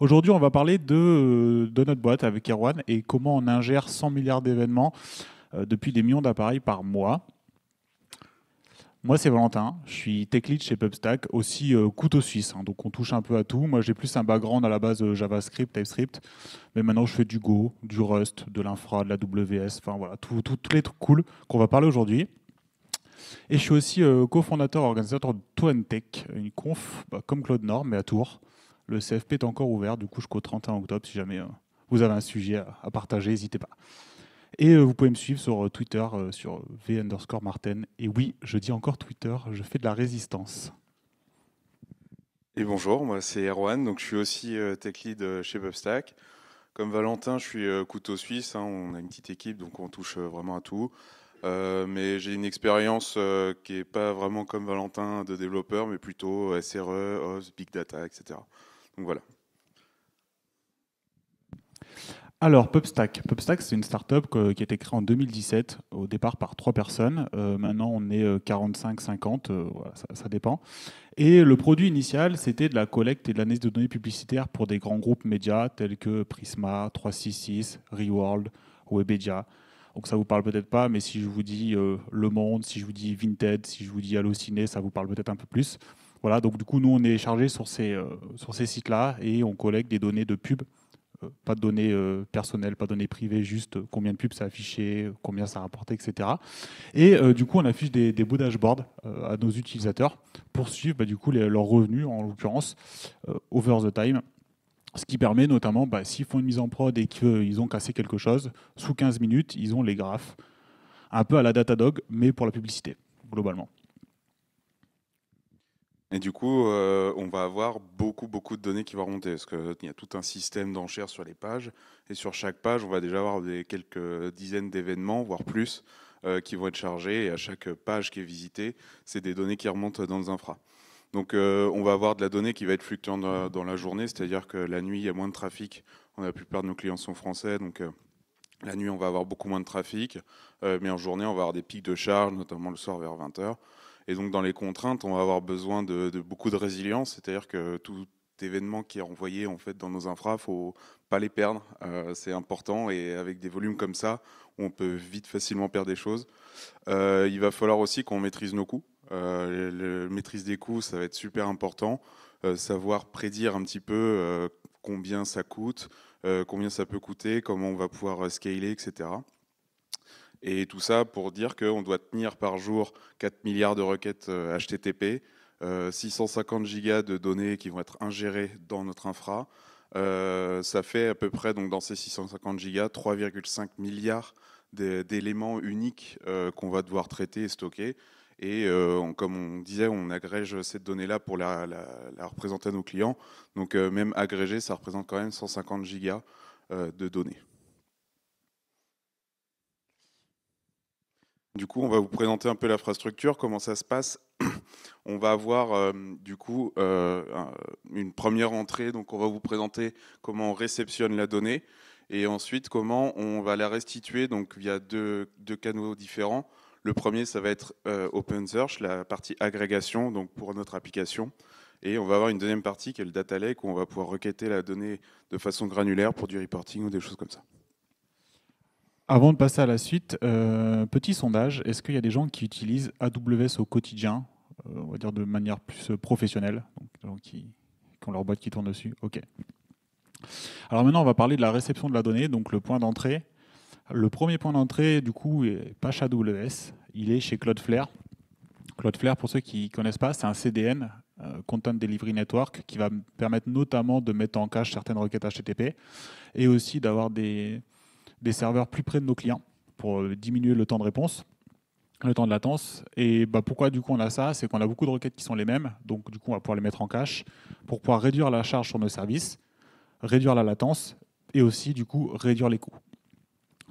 Aujourd'hui, on va parler de notre boîte avec Erwan et comment on ingère 100 milliards d'événements depuis des millions d'appareils par mois. Moi, c'est Valentin, je suis tech lead chez Pubstack, aussi couteau suisse, hein, donc on touche un peu à tout. Moi, j'ai plus un background à la base JavaScript, TypeScript, mais maintenant je fais du Go, du Rust, de l'infra, de la WS, enfin voilà, tous les trucs cool qu'on va parler aujourd'hui. Et je suis aussi cofondateur, organisateur de Tech, une conf comme Claude Nord, mais à Tours. Le CFP est encore ouvert, du coup jusqu'au 31 octobre, si jamais vous avez un sujet à partager, n'hésitez pas. Et vous pouvez me suivre sur Twitter, sur V_Marten. Et oui, je dis encore Twitter, je fais de la résistance. Et bonjour, moi c'est Erwan, donc je suis aussi tech lead chez Pubstack. Comme Valentin, je suis couteau suisse, hein, on a une petite équipe donc on touche vraiment à tout. Mais j'ai une expérience qui est pas vraiment comme Valentin de développeur, mais plutôt SRE, OS, Big Data, etc. Donc voilà. Alors, Pubstack. Pubstack, c'est une startup qui a été créée en 2017, au départ par 3 personnes. Maintenant, on est 45, 50, voilà, ça dépend. Et le produit initial, c'était de la collecte et de l'analyse de données publicitaires pour des grands groupes médias tels que Prisma, 366, Reworld, Webedia. Donc ça vous parle peut-être pas, mais si je vous dis Le Monde, si je vous dis Vinted, si je vous dis Allociné, ça vous parle peut-être un peu plus. Voilà, donc du coup, nous, on est chargé sur ces sites-là et on collecte des données de pub, pas de données personnelles, pas de données privées, juste combien de pubs ça a affiché, combien ça a rapporté, etc. Et du coup, on affiche des beaux dashboards à nos utilisateurs pour suivre du coup, leurs revenus, en l'occurrence, over the time. Ce qui permet notamment, s'ils font une mise en prod et qu'ils ont cassé quelque chose, sous 15 minutes, ils ont les graphes. Un peu à la Datadog, mais pour la publicité, globalement. Et du coup, on va avoir beaucoup de données qui vont remonter, parce qu'il y a tout un système d'enchères sur les pages, et sur chaque page, on va déjà avoir quelques dizaines d'événements, voire plus, qui vont être chargés, et à chaque page qui est visitée, c'est des données qui remontent dans nos infras. Donc on va avoir de la donnée qui va être fluctuante dans la journée, c'est-à-dire que la nuit, il y a moins de trafic. La plupart de nos clients sont français, donc la nuit, on va avoir beaucoup moins de trafic, mais en journée, on va avoir des pics de charge, notamment le soir vers 20 h. Et donc dans les contraintes, on va avoir besoin de beaucoup de résilience, c'est-à-dire que tout événement qui est envoyé en fait dans nos infras, faut pas les perdre, c'est important. Et avec des volumes comme ça, on peut vite facilement perdre des choses. Il va falloir aussi qu'on maîtrise nos coûts. Maîtrise des coûts, ça va être super important. Savoir prédire un petit peu combien ça coûte, combien ça peut coûter, comment on va pouvoir scaler, etc. Et tout ça pour dire qu'on doit tenir par jour 4 milliards de requêtes HTTP, 650 gigas de données qui vont être ingérées dans notre infra. Ça fait à peu près, donc dans ces 650 gigas, 3,5 milliards d'éléments uniques qu'on va devoir traiter et stocker. Et comme on disait, on agrège cette donnée-là pour la représenter à nos clients. Donc même agrégé, ça représente quand même 150 gigas de données. Du coup, on va vous présenter un peu l'infrastructure, comment ça se passe. On va avoir du coup une première entrée, donc on va vous présenter comment on réceptionne la donnée et ensuite comment on va la restituer donc via deux canaux différents. Le premier, ça va être OpenSearch, la partie agrégation donc pour notre application. Et on va avoir une deuxième partie qui est le data lake où on va pouvoir requêter la donnée de façon granulaire pour du reporting ou des choses comme ça. Avant de passer à la suite, petit sondage, est-ce qu'il y a des gens qui utilisent AWS au quotidien, on va dire de manière plus professionnelle, donc des gens qui ont leur boîte qui tourne dessus? Ok. Alors maintenant, on va parler de la réception de la donnée, donc le point d'entrée. Le premier point d'entrée, du coup, est pas chez AWS, il est chez Cloudflare. Cloudflare, pour ceux qui ne connaissent pas, c'est un CDN, Content Delivery Network, qui va permettre notamment de mettre en cache certaines requêtes HTTP et aussi d'avoir des serveurs plus près de nos clients pour diminuer le temps de réponse, le temps de latence. Et pourquoi du coup on a ça? C'est qu'on a beaucoup de requêtes qui sont les mêmes, donc du coup on va pouvoir les mettre en cache pour pouvoir réduire la charge sur nos services, réduire la latence et aussi du coup réduire les coûts.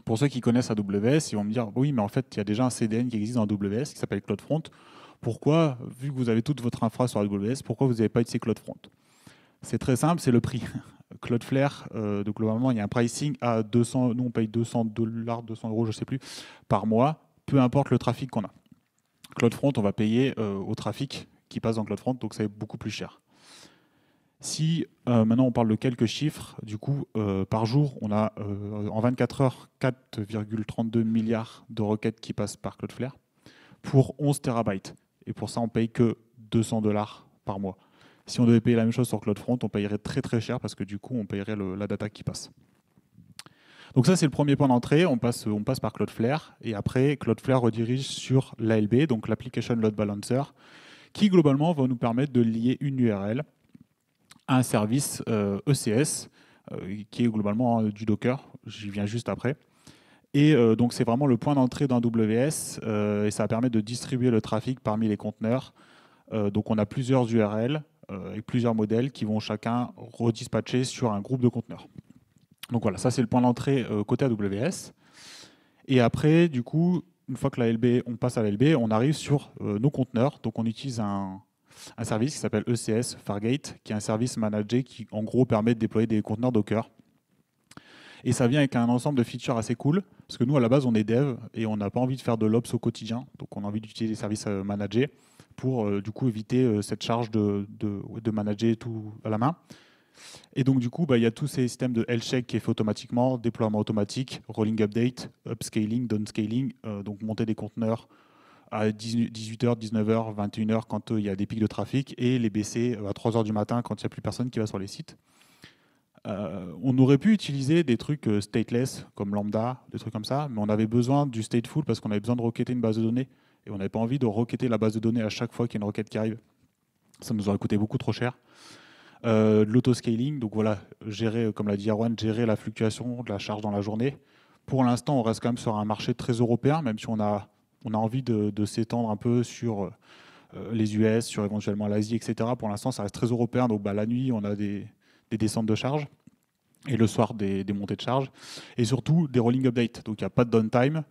Pour ceux qui connaissent AWS, ils vont me dire oui, mais en fait il y a déjà un CDN qui existe dans AWS qui s'appelle CloudFront. Pourquoi, vu que vous avez toute votre infra sur AWS, pourquoi vous n'avez pas utilisé CloudFront? C'est très simple, c'est le prix. Cloudflare, donc globalement, il y a un pricing à 200, nous on paye 200 $, 200 euros, je ne sais plus, par mois, peu importe le trafic qu'on a. CloudFront, on va payer au trafic qui passe dans CloudFront, donc ça va être beaucoup plus cher. Si maintenant on parle de quelques chiffres, du coup, par jour, on a en 24 heures 4,32 milliards de requêtes qui passent par Cloudflare pour 11 terabytes. Et pour ça, on paye que 200 $ par mois. Si on devait payer la même chose sur CloudFront, on payerait très très cher parce que du coup, on payerait la data qui passe. Donc ça, c'est le premier point d'entrée. On passe par Cloudflare et après, Cloudflare redirige sur l'ALB, donc l'Application Load Balancer, qui globalement va nous permettre de lier une URL à un service ECS qui est globalement du Docker. J'y viens juste après. Et donc c'est vraiment le point d'entrée d'un WS et ça permet de distribuer le trafic parmi les conteneurs. Donc on a plusieurs URL et plusieurs modèles qui vont chacun redispatcher sur un groupe de conteneurs. Donc voilà, ça c'est le point d'entrée côté AWS. Et après, du coup, une fois que on passe à l'ALB, on arrive sur nos conteneurs. Donc on utilise un service qui s'appelle ECS Fargate, qui est un service managé qui en gros permet de déployer des conteneurs Docker. Et ça vient avec un ensemble de features assez cool, parce que nous, à la base, on est dev et on n'a pas envie de faire de l'ops au quotidien. Donc, on a envie d'utiliser des services managés pour, du coup, éviter cette charge de manager tout à la main. Et donc, du coup, il y a tous ces systèmes de health check qui est fait automatiquement, déploiement automatique, rolling update, upscaling, downscaling, donc monter des conteneurs à 18h, 19h, 21h quand il y a des pics de trafic et les baisser à 3h du matin quand il n'y a plus personne qui va sur les sites. On aurait pu utiliser des trucs stateless comme Lambda, des trucs comme ça, mais on avait besoin du stateful parce qu'on avait besoin de requêter une base de données et on n'avait pas envie de requêter la base de données à chaque fois qu'il y a une requête qui arrive. Ça nous aurait coûté beaucoup trop cher. De l'autoscaling, donc voilà, gérer, comme l'a dit Erwan, gérer la fluctuation de la charge dans la journée. Pour l'instant, on reste quand même sur un marché très européen, même si on a envie de s'étendre un peu sur les US, sur éventuellement l'Asie, etc. Pour l'instant, ça reste très européen, donc la nuit, on a des descentes de charge et le soir des montées de charge et surtout des rolling updates. Donc il n'y a pas de downtime.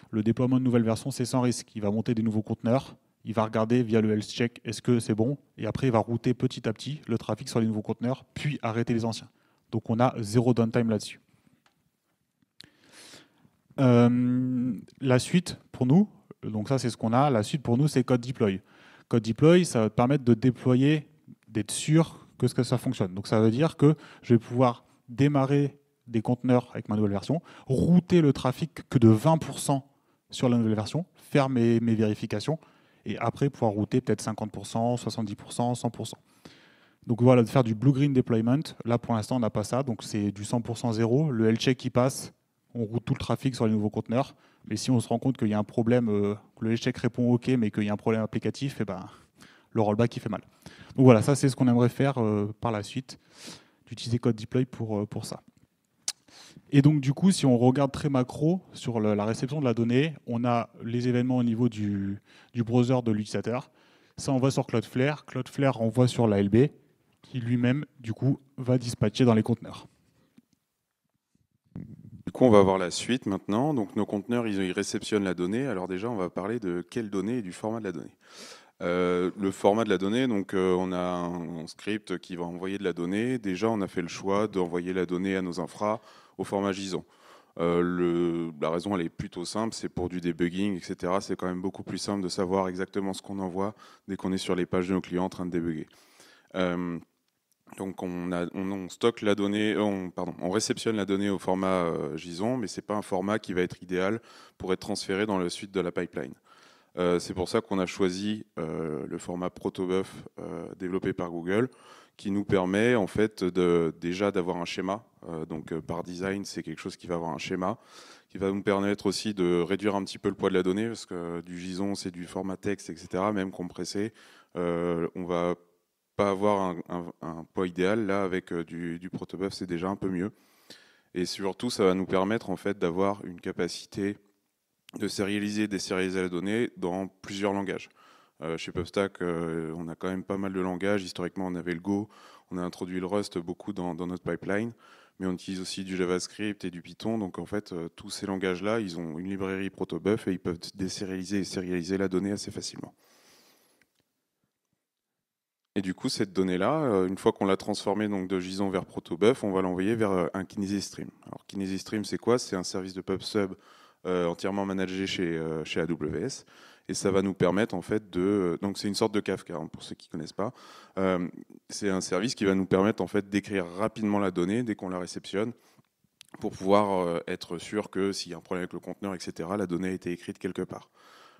Le déploiement de nouvelles versions, c'est sans risque. Il va monter des nouveaux conteneurs, il va regarder via le health check est-ce que c'est bon et après il va router petit à petit le trafic sur les nouveaux conteneurs puis arrêter les anciens. Donc on a zéro downtime là-dessus. La suite pour nous, donc ça c'est ce qu'on a, la suite pour nous c'est code deploy. Code deploy, ça va te permettre de déployer, d'être sûr que ça fonctionne. Donc ça veut dire que je vais pouvoir démarrer des conteneurs avec ma nouvelle version, router le trafic que de 20% sur la nouvelle version, faire mes vérifications, et après pouvoir router peut-être 50%, 70%, 100%. Donc voilà, de faire du blue-green deployment. Là, pour l'instant, on n'a pas ça, donc c'est du 100% zéro. Le health check qui passe, on route tout le trafic sur les nouveaux conteneurs. Mais si on se rend compte qu'il y a un problème, que le health check répond OK, mais qu'il y a un problème applicatif, et le rollback il fait mal. Donc voilà, ça c'est ce qu'on aimerait faire par la suite, d'utiliser code deploy pour ça. Et donc du coup, si on regarde très macro sur la réception de la donnée, on a les événements au niveau du browser de l'utilisateur. Ça envoie sur Cloudflare. Cloudflare envoie sur l'ALB, qui lui-même, du coup, va dispatcher dans les conteneurs. Du coup, on va voir la suite maintenant. Donc, nos conteneurs, ils réceptionnent la donnée. Alors déjà, on va parler de quelle donnée et du format de la donnée. Le format de la donnée, donc on a un script qui va envoyer de la donnée. Déjà, on a fait le choix d'envoyer la donnée à nos infras au format JSON. La raison, elle est plutôt simple, c'est pour du debugging, etc. C'est quand même beaucoup plus simple de savoir exactement ce qu'on envoie dès qu'on est sur les pages de nos clients en train de débugger. Donc on stocke la donnée, on réceptionne la donnée au format JSON, mais c'est pas un format qui va être idéal pour être transféré dans la suite de la pipeline. C'est pour ça qu'on a choisi le format protobuf développé par Google, qui nous permet en fait déjà d'avoir un schéma. Donc par design, c'est quelque chose qui va avoir un schéma, qui va nous permettre aussi de réduire un petit peu le poids de la donnée, parce que du JSON, c'est du format texte, etc., même compressé. On va pas avoir un poids idéal. Là, avec du protobuf, c'est déjà un peu mieux. Et surtout, ça va nous permettre en fait d'avoir une capacité de sérialiser et désérialiser la donnée dans plusieurs langages. Chez PubStack, on a quand même pas mal de langages. Historiquement, on avait le Go, on a introduit le Rust beaucoup dans notre pipeline, mais on utilise aussi du JavaScript et du Python. Donc en fait, tous ces langages-là, ils ont une librairie protobuf et ils peuvent désérialiser et sérialiser la donnée assez facilement. Et du coup, cette donnée-là, une fois qu'on l'a transformée donc, de JSON vers protobuf, on va l'envoyer vers un Kinesis Stream. Alors Kinesis Stream, c'est quoi? C'est un service de PubSub entièrement managé chez AWS. Et ça va nous permettre en fait donc c'est une sorte de Kafka, hein, pour ceux qui ne connaissent pas. C'est un service qui va nous permettre en fait d'écrire rapidement la donnée dès qu'on la réceptionne, pour pouvoir être sûr que s'il y a un problème avec le conteneur, etc., la donnée a été écrite quelque part.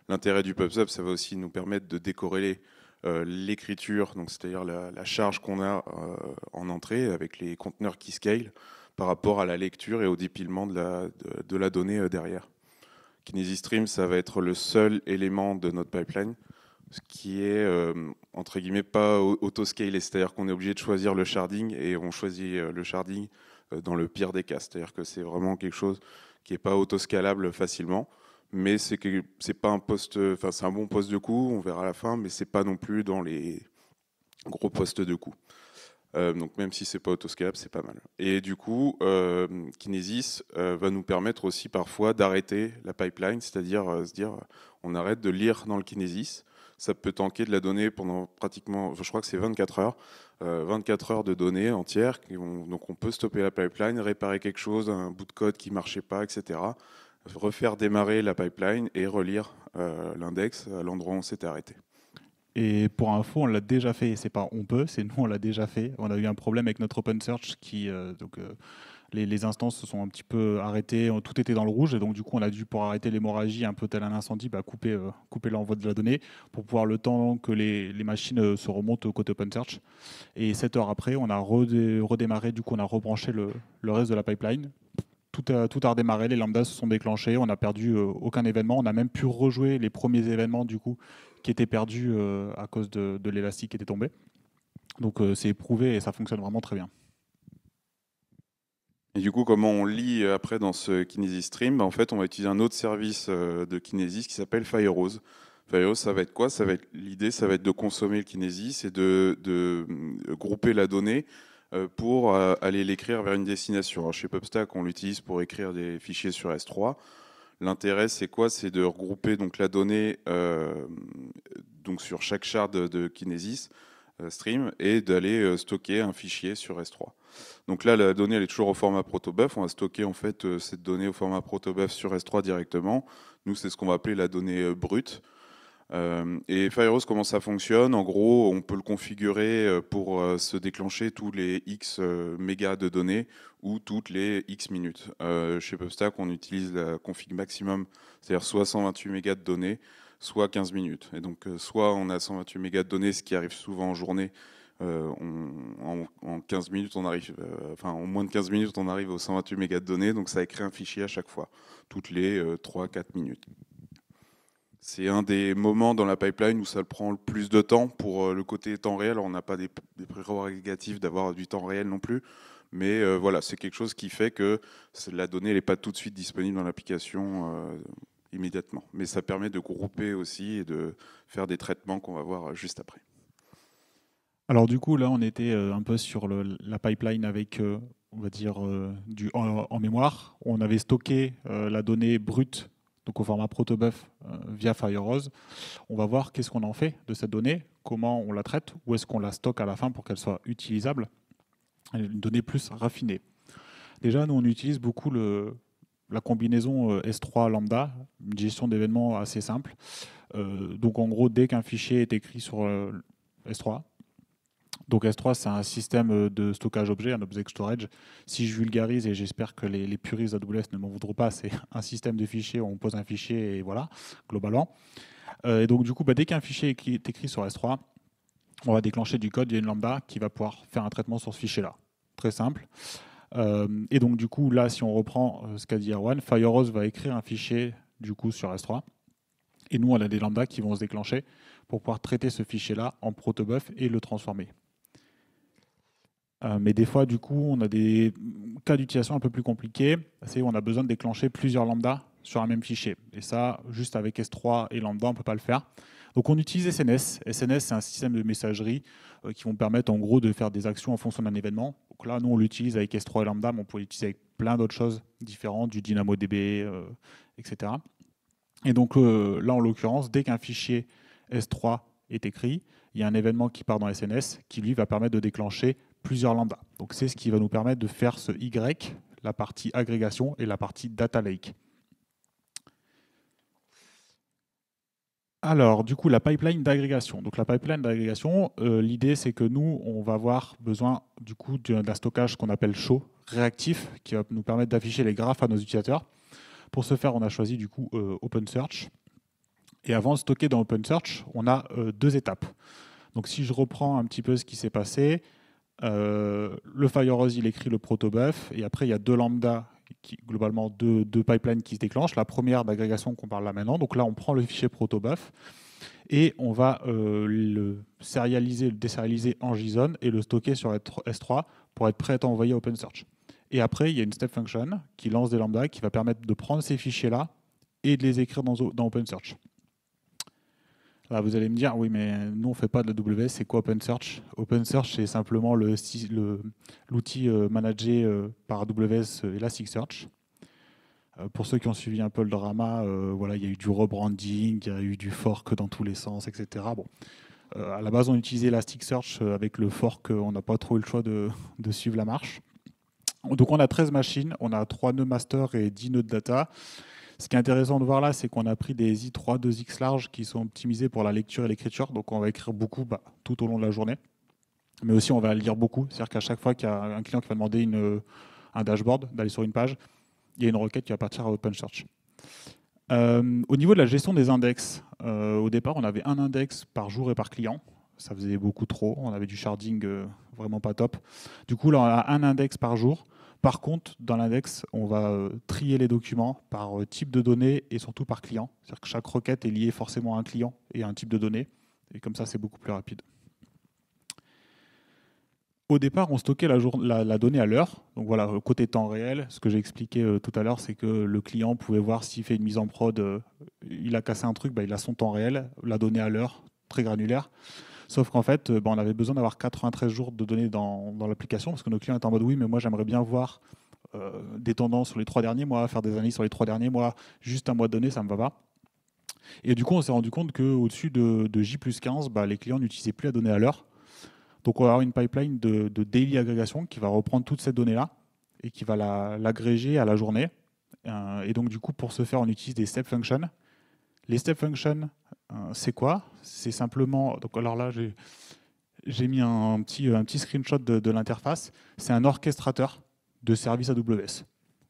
L'intérêt du PubSub, ça va aussi nous permettre de décorréler l'écriture, donc c'est-à-dire la charge qu'on a en entrée avec les conteneurs qui scale par rapport à la lecture et au dépilement de la donnée derrière. Kinesis Stream, ça va être le seul élément de notre pipeline, ce qui est entre guillemets pas auto-scalé, c'est-à-dire qu'on est obligé de choisir le sharding et on choisit le sharding dans le pire des cas, c'est-à-dire que c'est vraiment quelque chose qui n'est pas auto-scalable facilement. Mais c'est pas un poste, enfin c'est un bon poste de coût, on verra à la fin, mais c'est pas non plus dans les gros postes de coût. Donc même si c'est pas autoscalable, c'est pas mal. Et du coup, Kinesis va nous permettre aussi parfois d'arrêter la pipeline, c'est-à-dire se dire on arrête de lire dans le Kinesis. Ça peut tanker de la donnée pendant pratiquement, je crois que c'est 24 heures. 24 heures de données entières. Donc on peut stopper la pipeline, réparer quelque chose, un bout de code qui marchait pas, etc. Refaire démarrer la pipeline et relire l'index à l'endroit où on s'était arrêté. Et pour info, on l'a déjà fait. C'est pas on peut, c'est nous, on l'a déjà fait. On a eu un problème avec notre OpenSearch qui, les instances se sont un petit peu arrêtées, tout était dans le rouge, et donc du coup, on a dû, pour arrêter l'hémorragie, un peu tel un incendie, couper l'envoi de la donnée pour pouvoir le temps que les machines se remontent côté OpenSearch. Et 7 heures après, on a redémarré, du coup, on a rebranché le reste de la pipeline. Tout a redémarré, les lambdas se sont déclenchés, on n'a perdu aucun événement, on a même pu rejouer les premiers événements du coup qui étaient perdus à cause de l'élastique qui était tombé. Donc c'est éprouvé et ça fonctionne vraiment très bien. Et du coup, comment on lit après dans ce Kinesis Stream? En fait, on va utiliser un autre service de Kinesis qui s'appelle Firehose. Firehose, ça va être quoi? L'idée, ça va être de consommer le Kinesis et de grouper la donnée pour aller l'écrire vers une destination. Alors, chez PubStack, on l'utilise pour écrire des fichiers sur S3. L'intérêt, c'est quoi? C'est de regrouper donc la donnée donc sur chaque shard de Kinesis Stream et d'aller stocker un fichier sur S3. Donc là, la donnée elle est toujours au format protobuf. On va stocker en fait cette donnée au format protobuf sur S3 directement. Nous, c'est ce qu'on va appeler la donnée brute. Et Firehose, comment ça fonctionne? En gros, on peut le configurer pour se déclencher tous les X mégas de données ou toutes les X minutes. Chez PubStack, on utilise la config maximum, c'est-à-dire soit 128 mégas de données, soit 15 minutes. Et donc, soit on a 128 mégas de données, ce qui arrive souvent en journée. En 15 minutes, on arrive, en moins de 15 minutes, on arrive aux 128 mégas de données. Donc, ça écrit un fichier à chaque fois, toutes les 3-4 minutes. C'est un des moments dans la pipeline où ça prend le plus de temps pour le côté temps réel. Alors, on n'a pas des prérogatives d'avoir du temps réel non plus. Mais voilà, c'est quelque chose qui fait que la donnée n'est pas tout de suite disponible dans l'application immédiatement. Mais ça permet de grouper aussi et de faire des traitements qu'on va voir juste après. Alors du coup, là, on était un peu sur la pipeline avec, on va dire, en mémoire. On avait stocké la donnée brute, donc au format protobuf via Firehose. On va voir qu'est-ce qu'on en fait de cette donnée, comment on la traite, où est-ce qu'on la stocke à la fin pour qu'elle soit utilisable, une donnée plus raffinée. Déjà, nous, on utilise beaucoup la combinaison S3 lambda, une gestion d'événements assez simple. Donc en gros, dès qu'un fichier est écrit sur S3, donc S3, c'est un système de stockage objet, un object storage. Si je vulgarise, et j'espère que les puristes AWS ne m'en voudront pas, c'est un système de fichiers où on pose un fichier et voilà, globalement. Et donc du coup, dès qu'un fichier est écrit sur S3, on va déclencher du code via une lambda qui va pouvoir faire un traitement sur ce fichier-là. Très simple. Et donc du coup, là, si on reprend ce qu'a dit Erwan, Firehose va écrire un fichier du coup sur S3. Et nous, on a des lambdas qui vont se déclencher pour pouvoir traiter ce fichier-là en protobuf et le transformer. Mais des fois, du coup, on a des cas d'utilisation un peu plus compliqués. C'est où on a besoin de déclencher plusieurs lambdas sur un même fichier. Et ça, juste avec S3 et lambda, on ne peut pas le faire. Donc on utilise SNS. SNS, c'est un système de messagerie qui vont permettre en gros de faire des actions en fonction d'un événement. Donc là, nous, on l'utilise avec S3 et lambda, mais on peut l'utiliser avec plein d'autres choses différentes, du DynamoDB, etc. Et donc là, en l'occurrence, dès qu'un fichier S3 est écrit, il y a un événement qui part dans SNS qui, lui, va permettre de déclencher plusieurs lambdas. Donc c'est ce qui va nous permettre de faire ce Y, la partie agrégation et la partie data lake. Alors, du coup, la pipeline d'agrégation. Donc, la pipeline d'agrégation, l'idée, c'est que nous, on va avoir besoin du coup d'un stockage qu'on appelle chaud, réactif, qui va nous permettre d'afficher les graphes à nos utilisateurs. Pour ce faire, on a choisi du coup OpenSearch. Et avant de stocker dans OpenSearch, on a deux étapes. Donc, si je reprends un petit peu ce qui s'est passé, le Firehose, il écrit le protobuf, et après, il y a deux lambda, globalement deux pipelines qui se déclenchent. La première d'agrégation qu'on parle là maintenant. Donc là, on prend le fichier protobuf et on va le serialiser, le désérialiser en JSON et le stocker sur S3 pour être prêt à envoyer à OpenSearch. Et après, il y a une step function qui lance des lambda qui va permettre de prendre ces fichiers-là et de les écrire dans OpenSearch. Là, vous allez me dire, oui, mais nous, on ne fait pas de la WS, c'est quoi OpenSearch? OpenSearch, c'est simplement l'outil managé par AWS Elasticsearch. Pour ceux qui ont suivi un peu le drama, voilà, il y a eu du rebranding, il y a eu du fork dans tous les sens, etc. Bon. À la base, on utilisait Elasticsearch avec le fork, on n'a pas trop eu le choix de suivre la marche. Donc, on a 13 machines, on a 3 nœuds master et 10 nœuds de data. Ce qui est intéressant de voir là, c'est qu'on a pris des i3 2x large qui sont optimisés pour la lecture et l'écriture. Donc on va écrire beaucoup tout au long de la journée. Mais aussi on va lire beaucoup. C'est-à-dire qu'à chaque fois qu'il y a un client qui va demander un dashboard, d'aller sur une page, il y a une requête qui va partir à OpenSearch. Au niveau de la gestion des index, au départ on avait un index par jour et par client. Ça faisait beaucoup trop. On avait du sharding vraiment pas top. Du coup là on a un index par jour. Par contre, dans l'index, on va trier les documents par type de données et surtout par client. C'est-à-dire que chaque requête est liée forcément à un client et à un type de données. Et comme ça, c'est beaucoup plus rapide. Au départ, on stockait la donnée à l'heure. Donc voilà, côté temps réel, ce que j'ai expliqué tout à l'heure, c'est que le client pouvait voir s'il fait une mise en prod, il a cassé un truc, il a son temps réel, la donnée à l'heure, très granulaire. Sauf qu'en fait, on avait besoin d'avoir 93 jours de données dans l'application parce que nos clients étaient en mode oui, mais moi j'aimerais bien voir des tendances sur les 3 derniers mois, faire des analyses sur les 3 derniers mois, juste un mois de données, ça ne me va pas. Et du coup, on s'est rendu compte qu'au-dessus de J+15, les clients n'utilisaient plus la donnée à l'heure. Donc on va avoir une pipeline de daily agrégation qui va reprendre toutes ces données-là et qui va l'agréger à la journée. Et donc du coup, pour ce faire, on utilise des step functions. Les step functions, c'est quoi? C'est simplement... Donc alors là, j'ai mis un petit screenshot de l'interface. C'est un orchestrateur de services AWS,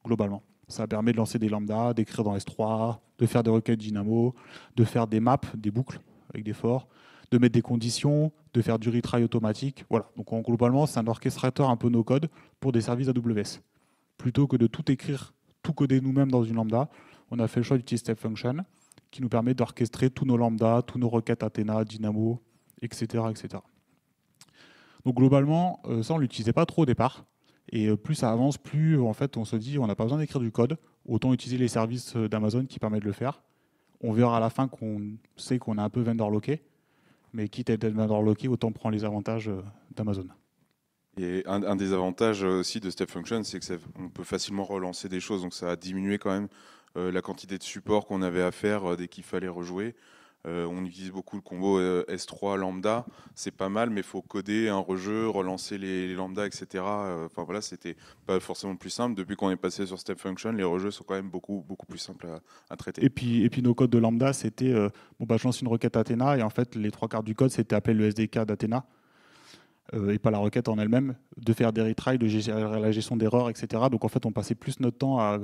globalement. Ça permet de lancer des lambdas, d'écrire dans S3, de faire des requêtes Dynamo, de faire des maps, des boucles avec des forts, de mettre des conditions, de faire du retry automatique. Voilà. Donc globalement, c'est un orchestrateur un peu no-code pour des services AWS. Plutôt que de tout écrire, tout coder nous-mêmes dans une lambda, on a fait le choix d'utiliser Step Function qui nous permet d'orchestrer tous nos lambdas, tous nos requêtes Athena, Dynamo, etc. etc. Donc globalement, ça on ne l'utilisait pas trop au départ. Et plus ça avance, plus en fait on se dit on n'a pas besoin d'écrire du code, autant utiliser les services d'Amazon qui permettent de le faire. On verra à la fin qu'on sait qu'on est un peu vendor locké, mais quitte à être vendor locké, autant prendre les avantages d'Amazon. Et un des avantages aussi de Step Function, c'est qu'on peut facilement relancer des choses, donc ça a diminué quand même la quantité de support qu'on avait à faire dès qu'il fallait rejouer. On utilise beaucoup le combo S3 lambda, c'est pas mal, mais il faut coder un rejeu, relancer les lambda, etc. Enfin voilà, c'était pas forcément le plus simple. Depuis qu'on est passé sur Step Function, les rejeux sont quand même beaucoup plus simples à traiter. Et puis nos codes de lambda, c'était je lance une requête Athena et en fait les trois quarts du code c'était appeler le SDK d'Athena et pas la requête en elle-même, de faire des retries, de gérer la gestion d'erreurs, etc. Donc en fait on passait plus notre temps à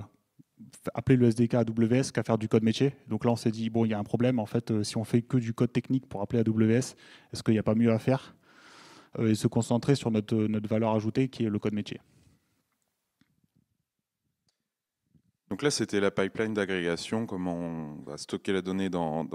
appeler le SDK AWS qu'à faire du code métier. Donc là, on s'est dit, bon, il y a un problème. En fait, si on fait que du code technique pour appeler AWS, est-ce qu'il n'y a pas mieux à faire et se concentrer sur notre valeur ajoutée qui est le code métier. Donc là, c'était la pipeline d'agrégation, comment on va stocker la donnée dans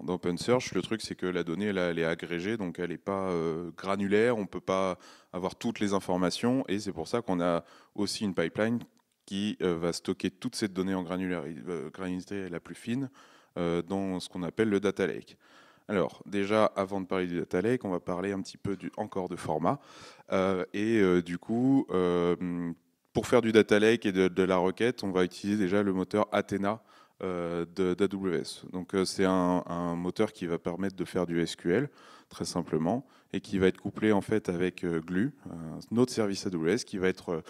OpenSearch. Le truc, c'est que la donnée, elle est agrégée, donc elle n'est pas granulaire, on ne peut pas avoir toutes les informations, et c'est pour ça qu'on a aussi une pipeline qui va stocker toute cette donnée en granularité la plus fine dans ce qu'on appelle le data lake. Alors déjà, avant de parler du data lake, on va parler un petit peu encore de format. Du coup, pour faire du data lake et de la requête, on va utiliser déjà le moteur Athena d'AWS. Donc c'est un moteur qui va permettre de faire du SQL, très simplement, et qui va être couplé en fait avec Glue, un autre service AWS qui va être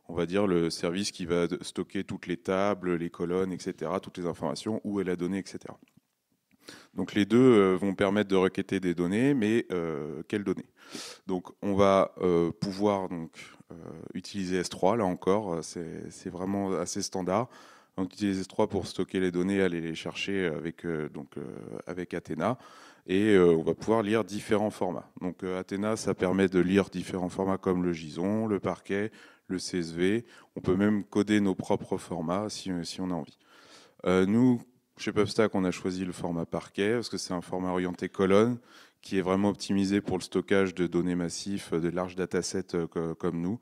on va dire le service qui va stocker toutes les tables, les colonnes, etc., toutes les informations, où est la donnée, etc. Donc les deux vont permettre de requêter des données, mais quelles données? Donc on va pouvoir utiliser S3, là encore, c'est vraiment assez standard. On utilise S3 pour stocker les données, aller les chercher avec Athena, et on va pouvoir lire différents formats. Donc Athena, ça permet de lire différents formats comme le JSON, le parquet, le CSV. On peut même coder nos propres formats si on a envie. Nous, chez PubStack, on a choisi le format parquet parce que c'est un format orienté colonne qui est vraiment optimisé pour le stockage de données massives, de larges datasets comme nous.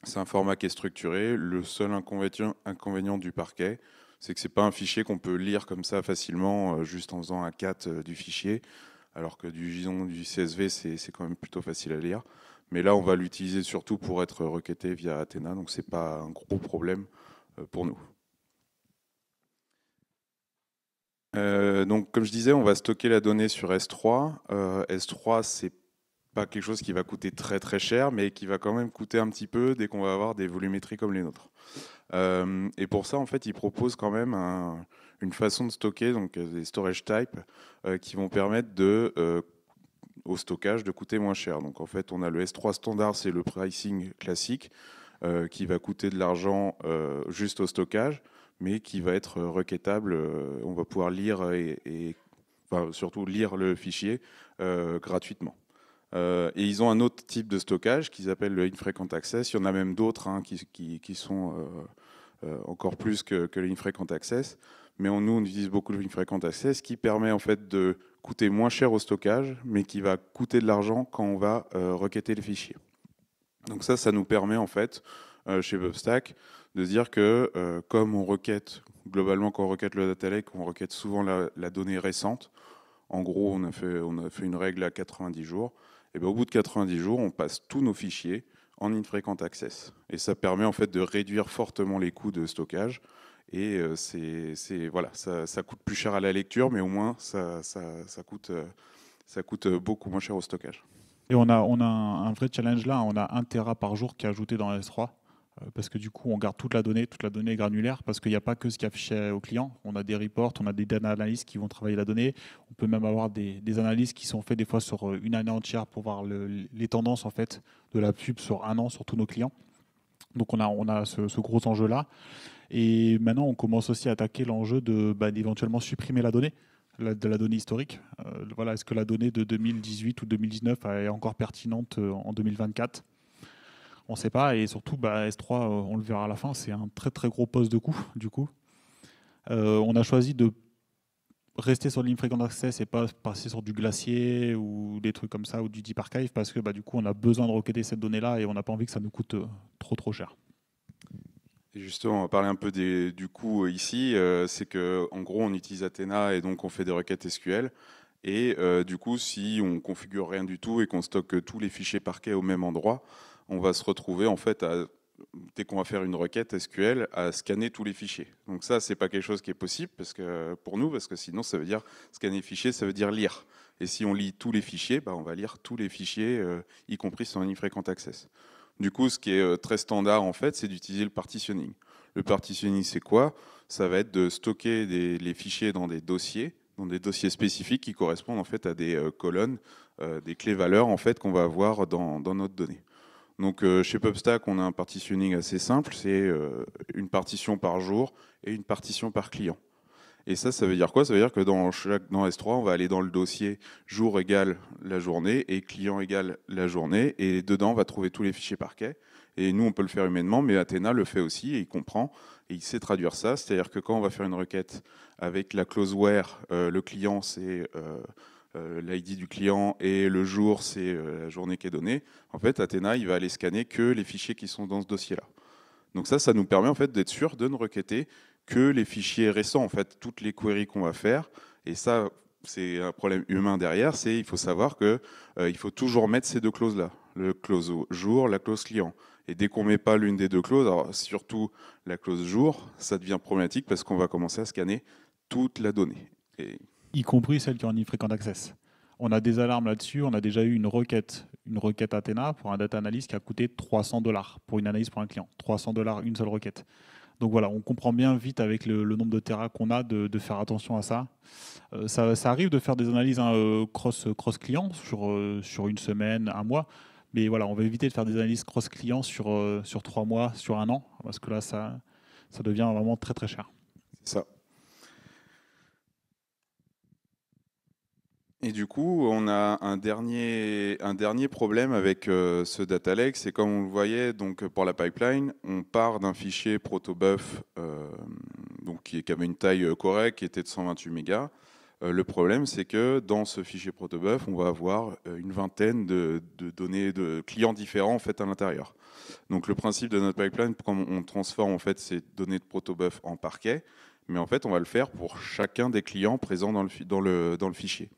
C'est un format qui est structuré. Le seul inconvénient du parquet, c'est que c'est pas un fichier qu'on peut lire comme ça facilement, juste en faisant un cat du fichier, alors que du JSON, du CSV, c'est quand même plutôt facile à lire. Mais là, on va l'utiliser surtout pour être requêté via Athena, donc c'est pas un gros problème pour nous. Donc, comme je disais, on va stocker la donnée sur S3. S3, c'est pas quelque chose qui va coûter très très cher, mais qui va quand même coûter un petit peu dès qu'on va avoir des volumétries comme les nôtres. Et pour ça, en fait, ils proposent quand même une façon de stocker, donc des storage types, qui vont permettre au stockage de coûter moins cher. Donc en fait, on a le S3 standard, c'est le pricing classique, qui va coûter de l'argent juste au stockage, mais qui va être requêtable. On va pouvoir lire enfin, surtout lire le fichier gratuitement. Et ils ont un autre type de stockage qu'ils appellent le infrequent access. Il y en a même d'autres qui sont encore plus que l'infrequent access. Mais nous, on utilise beaucoup le infrequent access qui permet en fait de coûter moins cher au stockage, mais qui va coûter de l'argent quand on va requêter les fichiers. Donc ça nous permet en fait, chez PubStack, de dire que comme on requête, globalement quand on requête le data lake, on requête souvent la donnée récente. En gros, on a fait une règle à 90 jours. Et bien, au bout de 90 jours, on passe tous nos fichiers en infrequent access. Et ça permet en fait de réduire fortement les coûts de stockage. Et voilà, ça coûte plus cher à la lecture, mais au moins ça coûte beaucoup moins cher au stockage. Et on a un vrai challenge là, on a 1 Tera par jour qui est ajouté dans S3, parce que du coup on garde toute la donnée est granulaire, parce qu'il n'y a pas que ce qui est affiché au client, on a des reports, on a des data analysts qui vont travailler la donnée, on peut même avoir des analyses qui sont faites des fois sur une année entière pour voir les tendances en fait de la pub sur un an sur tous nos clients. Donc on a ce gros enjeu là. Et maintenant, on commence aussi à attaquer l'enjeu d'éventuellement supprimer la donnée, de la donnée historique. Voilà, est-ce que la donnée de 2018 ou 2019 est encore pertinente en 2024? On ne sait pas. Et surtout, S3, on le verra à la fin, c'est un très très gros poste de coût, du coup. On a choisi de rester sur l'infrequent access et pas passer sur du glacier ou des trucs comme ça ou du deep archive parce que du coup, on a besoin de requêter cette donnée-là et on n'a pas envie que ça nous coûte trop trop cher. Et justement, on va parler un peu du coût ici. C'est que, en gros, on utilise Athena et donc on fait des requêtes SQL. Et du coup, si on configure rien du tout et qu'on stocke tous les fichiers parquet au même endroit, on va se retrouver en fait dès qu'on va faire une requête SQL à scanner tous les fichiers. Donc ça, c'est pas quelque chose qui est possible pour nous, parce que sinon, ça veut dire scanner les fichiers, ça veut dire lire. Et si on lit tous les fichiers, on va lire tous les fichiers, y compris sur un infrequent access. Du coup, ce qui est très standard en fait, c'est d'utiliser le partitioning. Le partitioning, c'est quoi? Ça va être de stocker les fichiers dans des dossiers spécifiques qui correspondent en fait à des colonnes, des clés valeurs en fait qu'on va avoir dans notre donnée. Donc chez PubStack, on a un partitioning assez simple, c'est une partition par jour et une partition par client. Et ça veut dire quoi? Ça veut dire que dans S3, on va aller dans le dossier jour égale la journée et client égale la journée. Et dedans, on va trouver tous les fichiers parquet. Et nous, on peut le faire humainement, mais Athena le fait aussi et il comprend et il sait traduire ça. C'est-à-dire que quand on va faire une requête avec la clause where, le client, c'est l'ID du client et le jour, c'est la journée qui est donnée. En fait, Athena, il va aller scanner que les fichiers qui sont dans ce dossier-là. Donc ça nous permet en fait d'être sûr de ne requêter que les fichiers récents, en fait, toutes les queries qu'on va faire. Et ça, c'est un problème humain derrière, il faut savoir que il faut toujours mettre ces deux clauses-là, le clause jour, la clause client. Et dès qu'on met pas l'une des deux clauses, alors surtout la clause jour, ça devient problématique parce qu'on va commencer à scanner toute la donnée. Y compris celles qui ont un infrequent access. On a des alarmes là-dessus. On a déjà eu une requête Athena pour un data analyst qui a coûté $300 pour une analyse pour un client. $300, une seule requête. Donc voilà, on comprend bien vite avec le nombre de terras qu'on a de faire attention à ça. Ça arrive de faire des analyses hein, cross client sur une semaine, un mois. Mais voilà, on va éviter de faire des analyses cross client sur 3 mois, sur un an, parce que là, ça devient vraiment très très cher. C'est ça. Et du coup, on a un dernier problème avec ce data lake, c'est comme on le voyait donc pour la pipeline, on part d'un fichier protobuf donc qui avait une taille correcte, qui était de 128 mégas. Le problème, c'est que dans ce fichier protobuf, on va avoir une vingtaine de données de clients différents en fait à l'intérieur. Donc le principe de notre pipeline, quand on transforme en fait ces données de protobuf en parquet, mais en fait on va le faire pour chacun des clients présents dans le fichier.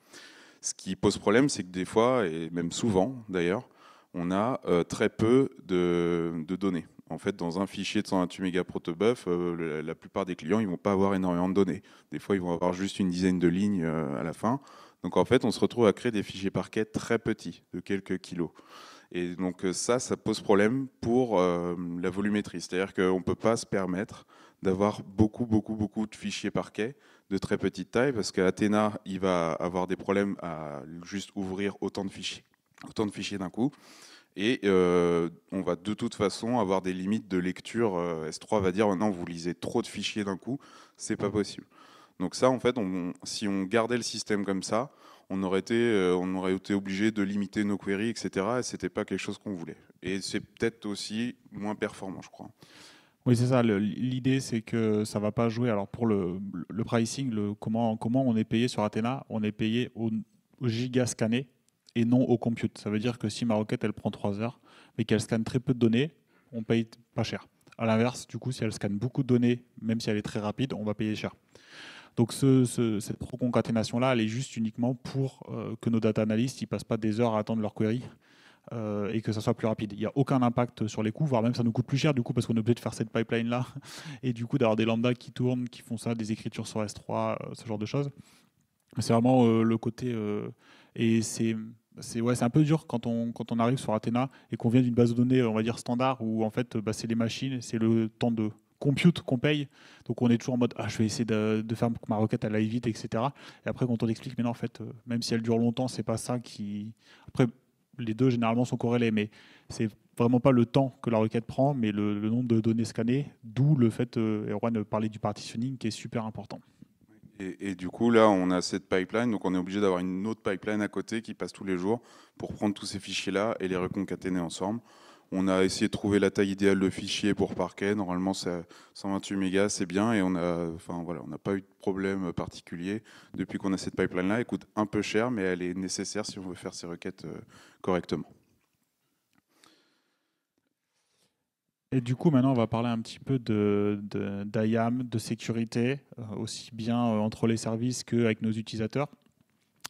Ce qui pose problème, c'est que des fois, et même souvent d'ailleurs, on a très peu de données. En fait, dans un fichier de 128 mégas protobuf, la plupart des clients, ils vont pas avoir énormément de données. Des fois, ils vont avoir juste une dizaine de lignes à la fin. Donc en fait, on se retrouve à créer des fichiers parquet très petits, de quelques kilos. Et donc ça pose problème pour la volumétrie. C'est-à-dire qu'on ne peut pas se permettre d'avoir beaucoup de fichiers parquet de très petite taille, parce qu'Athena, il va avoir des problèmes à juste ouvrir autant de fichiers d'un coup. Et on va de toute façon avoir des limites de lecture. S3 va dire non, vous lisez trop de fichiers d'un coup, c'est pas possible. Donc ça, en fait, si on gardait le système comme ça, on aurait été obligé de limiter nos queries, etc. Et c'était pas quelque chose qu'on voulait. Et c'est peut-être aussi moins performant, je crois. Oui, c'est ça. L'idée, c'est que ça va pas jouer. Alors pour le pricing, comment on est payé sur Athena, on est payé au giga scanné et non au compute. Ça veut dire que si ma requête elle prend 3 heures, mais qu'elle scanne très peu de données, on paye pas cher. À l'inverse, du coup, si elle scanne beaucoup de données, même si elle est très rapide, on va payer cher. Donc cette pro-concaténation-là, elle est juste uniquement pour que nos data analysts ne passent pas des heures à attendre leur query et que ça soit plus rapide. Il n'y a aucun impact sur les coûts, voire même ça nous coûte plus cher du coup parce qu'on est obligé de faire cette pipeline-là et du coup d'avoir des lambdas qui tournent, qui font ça, des écritures sur S3, ce genre de choses. C'est vraiment le côté... et c'est un peu dur quand on arrive sur Athena et qu'on vient d'une base de données, on va dire standard, où en fait c'est les machines, c'est le temps de compute qu'on paye. Donc on est toujours en mode je vais essayer de faire que ma requête elle aille vite, etc. Et après quand on t'explique, mais non en fait, même si elle dure longtemps, c'est pas ça qui. Après, les deux généralement sont corrélés, mais c'est vraiment pas le temps que la requête prend, mais le nombre de données scannées, d'où le fait, Erwan parlait du partitioning qui est super important. Et du coup, là, on a cette pipeline, donc on est obligé d'avoir une autre pipeline à côté qui passe tous les jours pour prendre tous ces fichiers-là et les reconcaténer ensemble. On a essayé de trouver la taille idéale de fichier pour parquet. Normalement, c'est 128 mégas, c'est bien. Et on n'a pas eu de problème particulier depuis qu'on a cette pipeline-là. Elle coûte un peu cher, mais elle est nécessaire si on veut faire ces requêtes correctement. Et du coup, maintenant, on va parler un petit peu d'IAM, de sécurité, aussi bien entre les services qu'avec nos utilisateurs.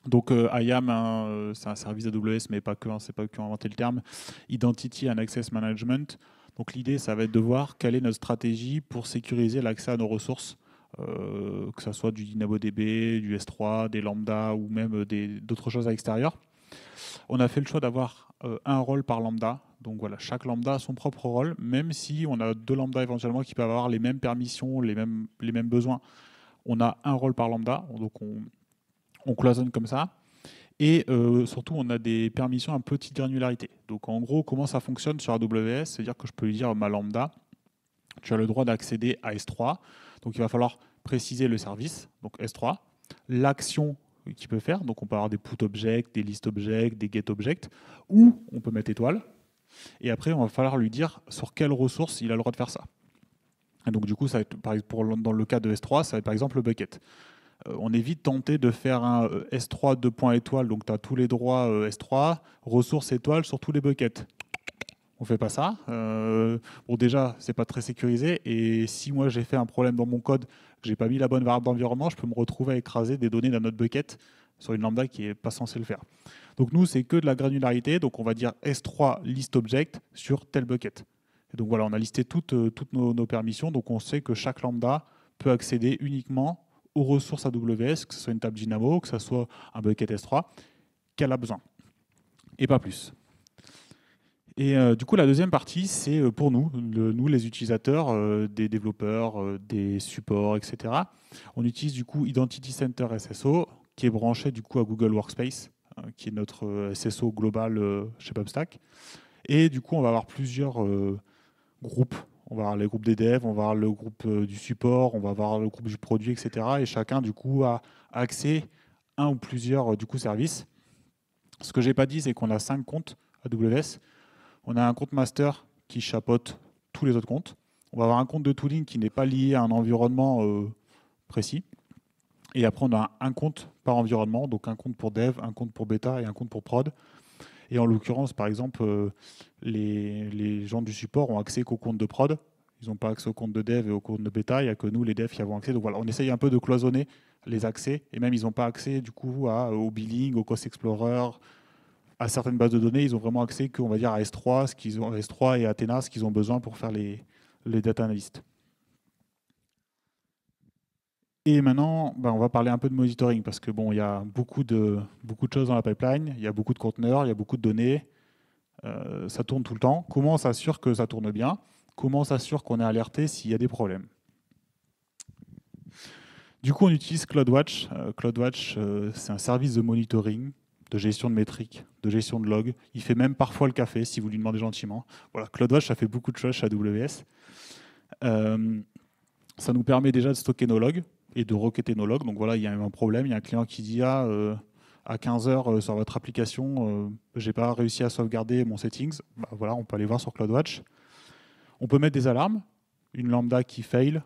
Donc, IAM, hein, c'est un service AWS, mais pas que, hein, c'est pas eux qui ont inventé le terme. Identity and Access Management. Donc, l'idée, ça va être de voir quelle est notre stratégie pour sécuriser l'accès à nos ressources, que ce soit du DynamoDB, du S3, des lambda ou même d'autres choses à l'extérieur. On a fait le choix d'avoir un rôle par lambda. Donc voilà, chaque lambda a son propre rôle, même si on a deux lambdas éventuellement qui peuvent avoir les mêmes permissions, les mêmes besoins. On a un rôle par lambda, donc on cloisonne comme ça. Et surtout, on a des permissions à petite granularité. Donc en gros, comment ça fonctionne sur AWS? C'est-à-dire que je peux lui dire à ma lambda, tu as le droit d'accéder à S3. Donc il va falloir préciser le service, donc S3, l'action qu'il peut faire. Donc on peut avoir des put objects, des list objects, des get objects, ou on peut mettre étoile. Et après, on va falloir lui dire sur quelle ressource il a le droit de faire ça. Et donc du coup, ça va être, dans le cas de S3, ça va être par exemple le bucket. On est vite tenté de faire un S3 2 points étoile, donc tu as tous les droits S3, ressources étoiles sur tous les buckets. On fait pas ça. Bon, déjà, c'est pas très sécurisé. Et si moi j'ai fait un problème dans mon code, que j'ai pas mis la bonne variable d'environnement, je peux me retrouver à écraser des données d'un autre bucket sur une lambda qui est pas censée le faire. Donc nous, c'est que de la granularité. Donc on va dire S3 list object sur tel bucket. Et donc voilà, on a listé toutes nos permissions. Donc on sait que chaque lambda peut accéder uniquement aux ressources AWS, que ce soit une table Dynamo, que ce soit un bucket S3, qu'elle a besoin. Et pas plus. Et du coup, la deuxième partie, c'est pour nous, nous les utilisateurs, des développeurs, des supports, etc. On utilise du coup Identity Center SSO, qui est branché du coup à Google Workspace, qui est notre SSO global chez PubStack. Et du coup, on va avoir plusieurs groupes. On va avoir les groupes des devs, on va avoir le groupe du support, on va avoir le groupe du produit, etc. Et chacun, du coup, a accès à un ou plusieurs du coup, services. Ce que j'ai pas dit, c'est qu'on a 5 comptes AWS. On a un compte master qui chapeaute tous les autres comptes. On va avoir un compte de tooling qui n'est pas lié à un environnement précis. Et après, on a un compte par environnement, donc un compte pour dev, un compte pour bêta et un compte pour prod. Et en l'occurrence, par exemple, les gens du support ont accès qu'au compte de prod. Ils n'ont pas accès au compte de dev et au compte de bêta. Il n'y a que nous, les devs, qui avons accès. Donc voilà, on essaye un peu de cloisonner les accès. Et même, ils n'ont pas accès du coup au billing, au Cost Explorer, à certaines bases de données. Ils ont vraiment accès qu'on va dire à S3, ce qu'ils ont, S3 et Athena, ce qu'ils ont besoin pour faire les data analysts. Et maintenant, on va parler un peu de monitoring parce que bon, il y a beaucoup de choses dans la pipeline, il y a beaucoup de conteneurs, il y a beaucoup de données. Ça tourne tout le temps. Comment on s'assure que ça tourne bien? Comment on s'assure qu'on est alerté s'il y a des problèmes? Du coup, on utilise CloudWatch. CloudWatch, c'est un service de monitoring, de gestion de métriques, de gestion de logs. Il fait même parfois le café, si vous lui demandez gentiment. Voilà, CloudWatch, ça fait beaucoup de choses chez AWS. Ça nous permet déjà de stocker nos logs et de requêter nos logs. Donc voilà, il y a un problème, il y a un client qui dit à 15 heures sur votre application, j'ai pas réussi à sauvegarder mon settings. Voilà, on peut aller voir sur CloudWatch. On peut mettre des alarmes. Une lambda qui fail,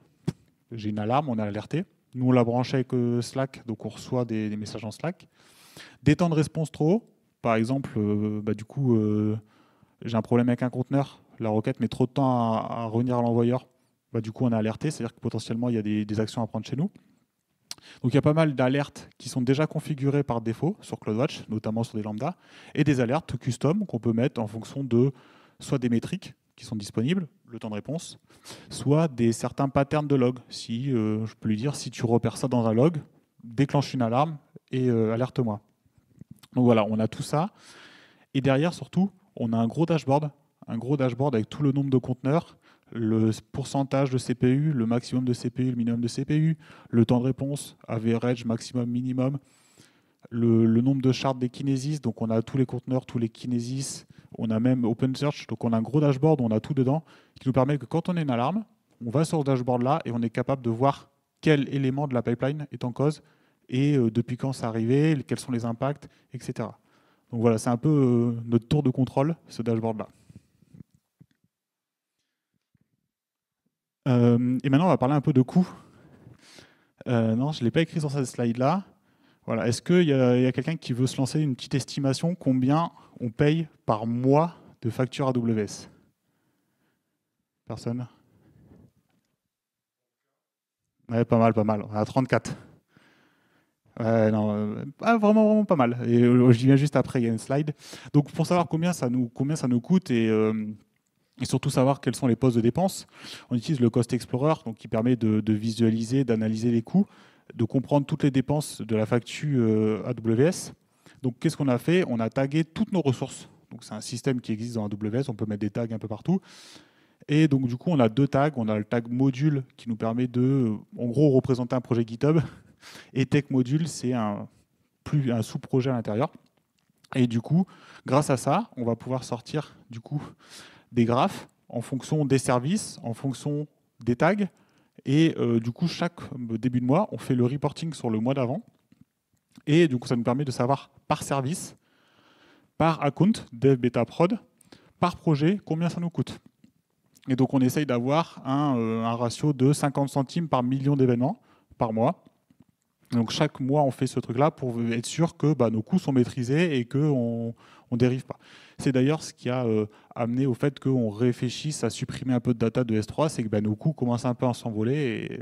j'ai une alarme, on est alerté. Nous, on l'a branché avec Slack, donc on reçoit des messages en Slack. Des temps de réponse trop hauts. Par exemple, j'ai un problème avec un conteneur, la requête met trop de temps à revenir à l'envoyeur. Du coup, on est alerté, c'est-à-dire que potentiellement, il y a des actions à prendre chez nous. Donc, il y a pas mal d'alertes qui sont déjà configurées par défaut sur CloudWatch, notamment sur des lambdas, et des alertes custom qu'on peut mettre en fonction de soit des métriques qui sont disponibles, le temps de réponse, soit certains patterns de log. Si je peux lui dire, si tu repères ça dans un log, déclenche une alarme et alerte-moi. Donc voilà, on a tout ça. Et derrière, surtout, on a un gros dashboard avec tout le nombre de conteneurs, le pourcentage de CPU, le maximum de CPU, le minimum de CPU, le temps de réponse, average, maximum, minimum, le nombre de shards des Kinesis. Donc on a tous les conteneurs, tous les Kinesis. On a même OpenSearch. Donc on a un gros dashboard où on a tout dedans qui nous permet que quand on a une alarme, on va sur ce dashboard-là et on est capable de voir quel élément de la pipeline est en cause et depuis quand c'est arrivé, quels sont les impacts, etc. Donc voilà, c'est un peu notre tour de contrôle, ce dashboard-là. Et maintenant, on va parler un peu de coûts. Non, je ne l'ai pas écrit sur cette slide-là. Voilà. Est-ce qu'il y a quelqu'un qui veut se lancer une petite estimation combien on paye par mois de facture AWS? Personne? Ouais, pas mal, pas mal. On a 34. Ouais, non, vraiment pas mal. Et je dis bien juste après, il y a une slide. Donc pour savoir combien ça nous coûte et surtout savoir quels sont les postes de dépenses, on utilise le Cost Explorer, donc qui permet de visualiser, d'analyser les coûts, de comprendre toutes les dépenses de la facture AWS. Donc qu'est-ce qu'on a fait? On a tagué toutes nos ressources. Donc c'est un système qui existe dans AWS, on peut mettre des tags un peu partout. Et donc du coup, on a deux tags. On a le tag module qui nous permet de, en gros, représenter un projet GitHub. Et Tech Module, c'est un sous-projet à l'intérieur. Et du coup, grâce à ça, on va pouvoir sortir du coup des graphes en fonction des services, en fonction des tags. Et du coup, chaque début de mois, on fait le reporting sur le mois d'avant. Et du coup, ça nous permet de savoir par service, par account, dev, beta, prod, par projet, combien ça nous coûte. Et donc, on essaye d'avoir un ratio de 50 centimes par million d'événements par mois. Donc chaque mois, on fait ce truc-là pour être sûr que nos coûts sont maîtrisés et qu'on ne dérive pas. C'est d'ailleurs ce qui a amené au fait qu'on réfléchisse à supprimer un peu de data de S3, c'est que nos coûts commencent un peu à s'envoler et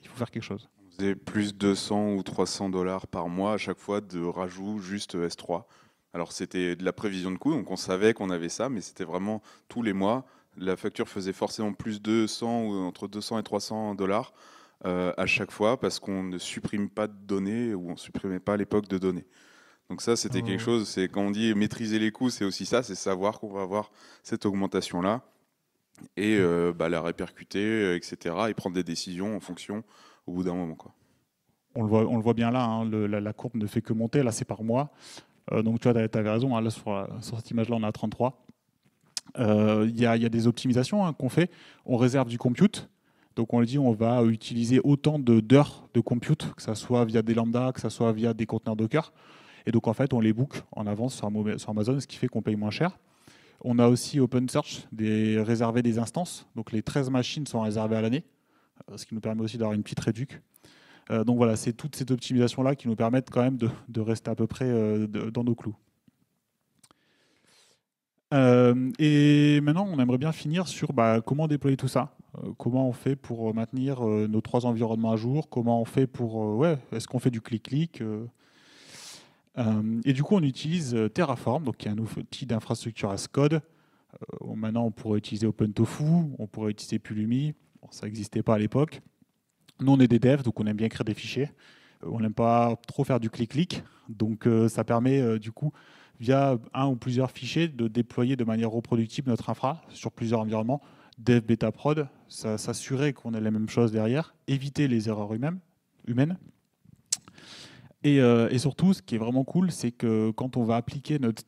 il faut faire quelque chose. On faisait plus de 200 ou 300 dollars par mois à chaque fois de rajout juste S3. Alors c'était de la prévision de coûts, donc on savait qu'on avait ça, mais c'était vraiment tous les mois. La facture faisait forcément plus de 200 ou entre 200 et 300 dollars à chaque fois parce qu'on ne supprime pas de données ou on ne supprimait pas à l'époque de données. Donc ça, c'était quelque chose, c'est quand on dit maîtriser les coûts, c'est aussi ça, c'est savoir qu'on va avoir cette augmentation-là et la répercuter, etc. et prendre des décisions en fonction au bout d'un moment, quoi. On le voit bien là, hein, la courbe ne fait que monter, là c'est par mois. Donc tu vois, tu avais raison, hein, là, sur cette image-là on est à 33. Il y a des optimisations, hein, qu'on fait. On réserve du compute. Donc on le dit, on va utiliser autant d'heures de compute, que ce soit via des lambda, que ce soit via des conteneurs Docker. Et donc en fait, on les book en avance sur Amazon, ce qui fait qu'on paye moins cher. On a aussi OpenSearch, réservé des instances. Donc les 13 machines sont réservées à l'année, ce qui nous permet aussi d'avoir une petite réduc. Donc voilà, c'est toute cette optimisation-là qui nous permettent quand même de rester à peu près dans nos clous. Et maintenant, on aimerait bien finir sur comment déployer tout ça. Comment on fait pour maintenir nos 3 environnements à jour. Comment on fait pour... est-ce qu'on fait du clic-clic et du coup, on utilise Terraform, donc qui est un outil d'infrastructure as code. Maintenant, on pourrait utiliser OpenTofu, on pourrait utiliser Pulumi. Bon, ça n'existait pas à l'époque. Nous, on est des devs, donc on aime bien créer des fichiers. On n'aime pas trop faire du clic-clic. Donc, ça permet, du coup, via un ou plusieurs fichiers, de déployer de manière reproductible notre infra sur plusieurs environnements. Dev, bêta, prod, s'assurer qu'on ait les mêmes choses derrière, éviter les erreurs humaines. Et surtout, ce qui est vraiment cool, c'est que quand on va appliquer notre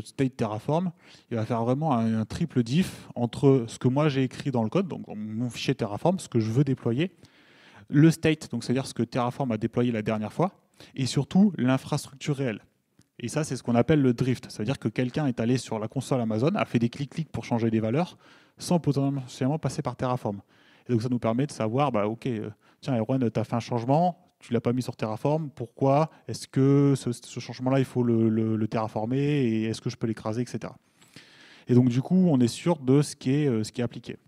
state Terraform, il va faire vraiment un triple diff entre ce que moi j'ai écrit dans le code, donc mon fichier Terraform, ce que je veux déployer, le state, donc c'est-à-dire ce que Terraform a déployé la dernière fois, et surtout l'infrastructure réelle. Et ça, c'est ce qu'on appelle le drift. Ça veut dire que quelqu'un est allé sur la console Amazon, a fait des clics-clics pour changer des valeurs, sans potentiellement passer par Terraform. Et donc ça nous permet de savoir, tiens, Erwan, tu as fait un changement, tu ne l'as pas mis sur Terraform, pourquoi? Est-ce que ce changement-là, il faut le terraformer, et est-ce que je peux l'écraser, etc. Et donc du coup, on est sûr de ce qui est appliqué.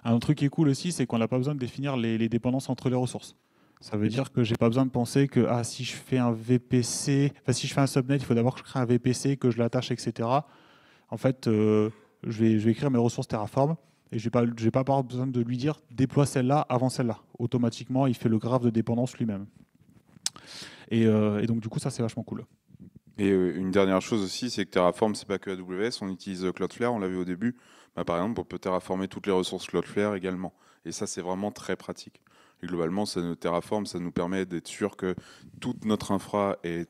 Un autre truc qui est cool aussi, c'est qu'on n'a pas besoin de définir les dépendances entre les ressources. Ça veut dire que j'ai pas besoin de penser que si je fais un VPC, si je fais un subnet, il faut d'abord que je crée un VPC, que je l'attache, etc. En fait, je vais écrire mes ressources Terraform et je vais pas avoir besoin de lui dire déploie celle-là avant celle-là. Automatiquement, il fait le graphe de dépendance lui-même. Et donc, du coup, ça, c'est vachement cool. Et une dernière chose aussi, c'est que Terraform, c'est pas que AWS, on utilise Cloudflare, on l'a vu au début. Par exemple, on peut terraformer toutes les ressources Cloudflare également. Et ça, c'est vraiment très pratique. Et globalement, Terraform, ça nous permet d'être sûr que toute notre infra est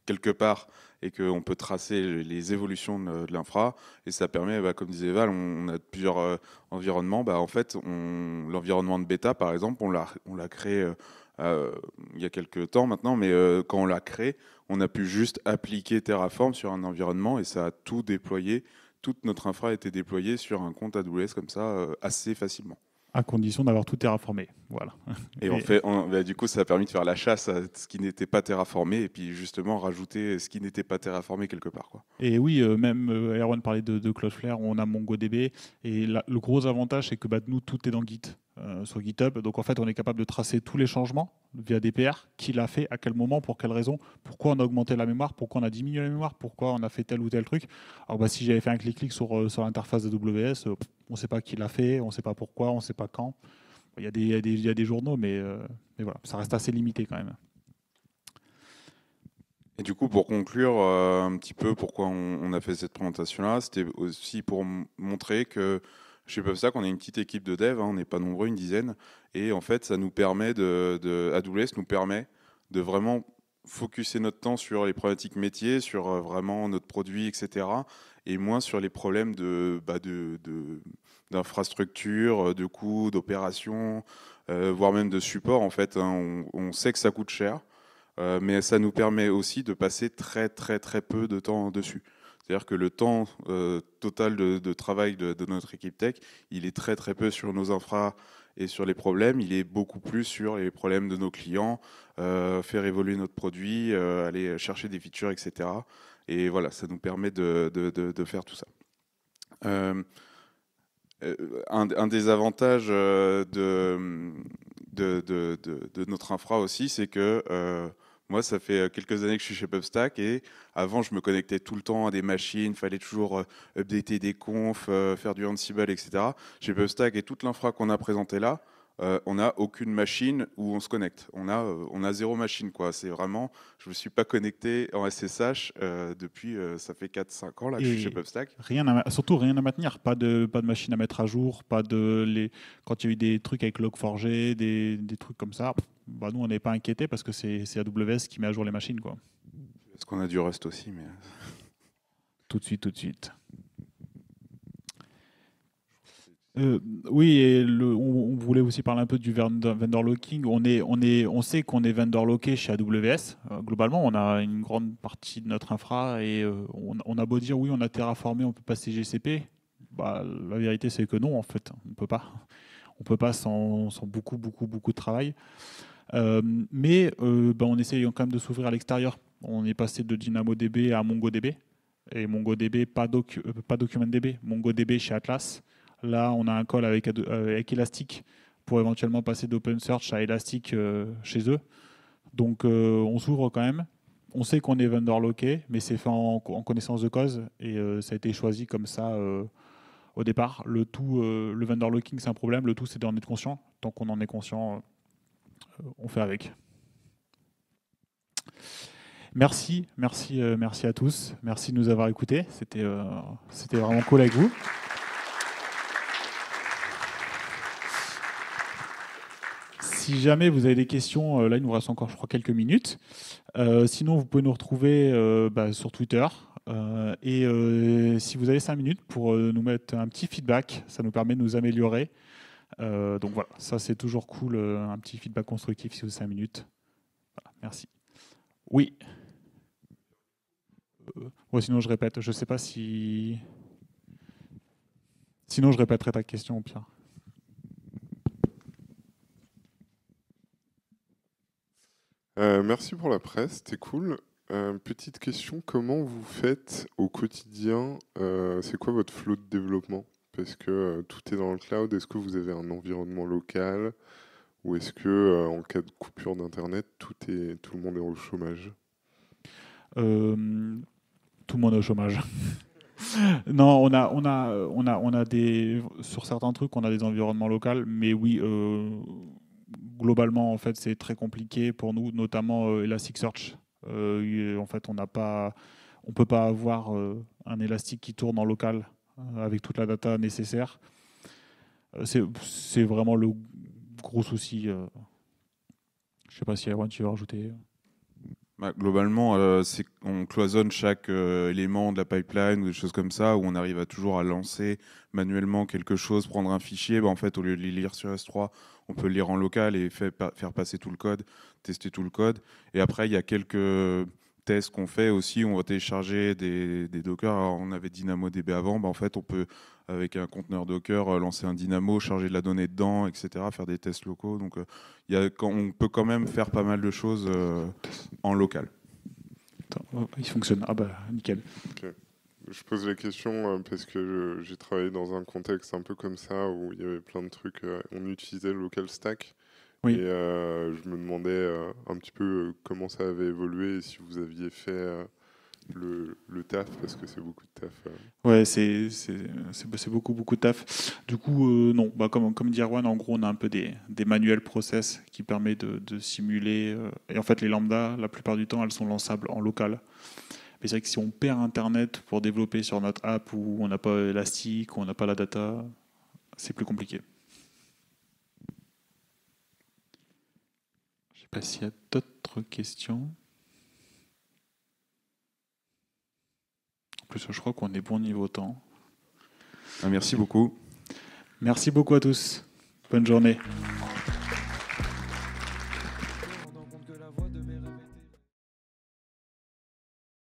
quelque part et qu'on peut tracer les évolutions de l'infra. Et ça permet, comme disait Val, on a plusieurs environnements. En fait, l'environnement de bêta, par exemple, on l'a créé il y a quelques temps maintenant, mais quand on l'a créé, on a pu juste appliquer Terraform sur un environnement et ça a tout déployé. Toute notre infra a été déployée sur un compte AWS comme ça assez facilement. À condition d'avoir tout terraformé. Voilà. Et du coup, ça a permis de faire la chasse à ce qui n'était pas terraformé et puis justement rajouter ce qui n'était pas terraformé quelque part, quoi. Et oui, même Erwan parlait de Cloudflare, on a MongoDB. Et le gros avantage, c'est que nous, tout est dans Git, sur GitHub. Donc en fait, on est capable de tracer tous les changements via DPR, qui l'a fait, à quel moment, pour quelle raison, pourquoi on a augmenté la mémoire, pourquoi on a diminué la mémoire, pourquoi on a fait tel ou tel truc. Alors si j'avais fait un clic-clic sur l'interface d'AWS, on ne sait pas qui l'a fait, on ne sait pas pourquoi, on ne sait pas quand. Il y a des journaux, mais voilà, ça reste assez limité quand même. Et du coup, pour conclure un petit peu pourquoi on a fait cette présentation-là, c'était aussi pour montrer que chez PubStack, on est une petite équipe de dev, on n'est pas nombreux, une dizaine, et en fait, ça nous permet AWS nous permet de vraiment focuser notre temps sur les problématiques métiers, sur vraiment notre produit, etc., et moins sur les problèmes d'infrastructure, de coûts, d'opérations, voire même de support. En fait, on sait que ça coûte cher. Mais ça nous permet aussi de passer très très très peu de temps dessus. C'est-à-dire que le temps total de travail de notre équipe tech, il est très très peu sur nos infras et sur les problèmes, il est beaucoup plus sur les problèmes de nos clients, faire évoluer notre produit, aller chercher des features, etc. Et voilà, ça nous permet de faire tout ça. Un des avantages de notre infra aussi, c'est que moi, ça fait quelques années que je suis chez PubStack et avant, je me connectais tout le temps à des machines, il fallait toujours updater des confs, faire du Ansible, etc. Chez PubStack et toute l'infra qu'on a présentée là, on n'a aucune machine où on se connecte. On a 0 machine, quoi. C'est vraiment, je me suis pas connecté en SSH depuis, ça fait 4-5 ans là que je suis chez Et PubStack. surtout rien à maintenir, pas de machine à mettre à jour, quand il y a eu des trucs avec Log4j, des trucs comme ça, bah nous on n'est pas inquiétés parce que c'est AWS qui met à jour les machines, quoi. Parce qu'on a du Rust aussi, mais Tout de suite, tout de suite. Oui, et on voulait aussi parler un peu du vendor locking. On sait qu'on est vendor locké chez AWS. Globalement, on a une grande partie de notre infra et on a beau dire oui, on a terraformé, on peut passer GCP. Bah, la vérité, c'est que non, en fait, on peut pas. On peut pas sans beaucoup, beaucoup, beaucoup de travail. Mais bah, on essaye quand même de s'ouvrir à l'extérieur. On est passé de DynamoDB à MongoDB. Et MongoDB, pas DocumentDB. MongoDB chez Atlas. Là, on a un call avec Elastic pour éventuellement passer d'OpenSearch à Elastic chez eux. Donc, on s'ouvre quand même. On sait qu'on est vendor locké, mais c'est fait en connaissance de cause et ça a été choisi comme ça au départ. Le vendor locking, c'est un problème. Le tout, c'est d'en être conscient. Tant qu'on en est conscient, on fait avec. Merci, merci, merci à tous. Merci de nous avoir écoutés. C'était vraiment cool avec vous. Si jamais vous avez des questions, là il nous reste encore, je crois, quelques minutes. Sinon, vous pouvez nous retrouver sur Twitter. Si vous avez 5 minutes pour nous mettre un petit feedback, ça nous permet de nous améliorer. Donc voilà, ça c'est toujours cool, un petit feedback constructif si vous avez 5 minutes. Voilà, merci. Oui. Sinon je répète, je sais pas si... Sinon je répéterai ta question au pire. Merci pour la presse, c'était cool. Petite question, comment vous faites au quotidien, c'est quoi votre flow de développement? Parce que tout est dans le cloud, est-ce que vous avez un environnement local ou est-ce que en cas de coupure d'internet, tout le monde est au chômage? Tout le monde est au chômage. Non, on a sur certains trucs, on a des environnements locaux, mais oui, globalement, en fait, c'est très compliqué pour nous, notamment Elasticsearch. En fait, on peut pas avoir un élastique qui tourne en local avec toute la data nécessaire. C'est vraiment le gros souci. Je sais pas si Erwan, tu veux rajouter. bah, globalement, on cloisonne chaque élément de la pipeline ou des choses comme ça, où on arrive à toujours à lancer manuellement quelque chose, prendre un fichier. Bah, en fait, au lieu de les lire sur S3, on peut le lire en local et faire passer tout le code, tester tout le code. Et après, il y a quelques tests qu'on fait aussi. On va télécharger des Docker. Alors, on avait DynamoDB avant. Bah, en fait, on peut, avec un conteneur Docker, lancer un Dynamo, charger de la donnée dedans, etc., faire des tests locaux. Donc, on peut quand même faire pas mal de choses en local. Attends, il fonctionne. Ah bah, nickel. Ok. Je pose la question parce que j'ai travaillé dans un contexte un peu comme ça où il y avait plein de trucs, on utilisait le local stack. Oui. Et je me demandais un petit peu comment ça avait évolué et si vous aviez fait le taf, parce que c'est beaucoup de taf. Ouais, c'est beaucoup, beaucoup de taf. Du coup, non, bah, comme dit Erwan, en gros, on a un peu des manuels process qui permettent de simuler. Et en fait, les lambdas, la plupart du temps, elles sont lançables en local. Mais c'est vrai que si on perd Internet pour développer sur notre app où on n'a pas Elastic, où on n'a pas la data, c'est plus compliqué. Je sais pas s'il y a d'autres questions. En plus, je crois qu'on est bon niveau temps. Merci beaucoup. Merci beaucoup à tous. Bonne journée.